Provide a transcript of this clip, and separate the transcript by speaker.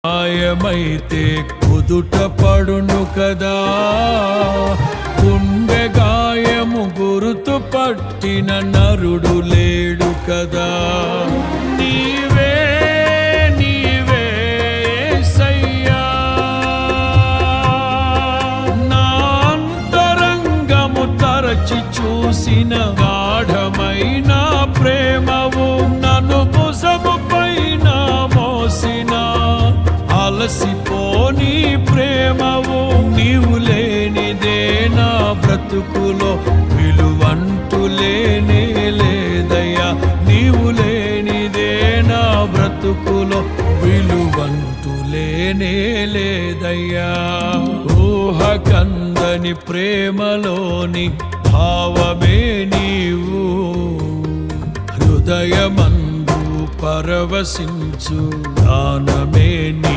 Speaker 1: గాయమైతే కుదుట పడును కదా, గుండె గాయము గురుతు పట్టిన నరుడు లేడు కదా. నీవే నీవే యేసయ్యా, నా అంతరంగము తరచి చూసిన గాఢమైన ప్రేమవు, నన్ను భుజము పైన మోసిన అలసిపోని ప్రేమవు. నీవు లేనిదే నా బ్రతుకులో విలువంటూ లేనే లేదయ్యా, నీవు లేనిదే నా బ్రతుకులో విలువంటూ లేనే లేదయ్యా. ఊహకందని ప్రేమలోని భావమే నీవు, హృదయమందు పరవశించు గానమే నీ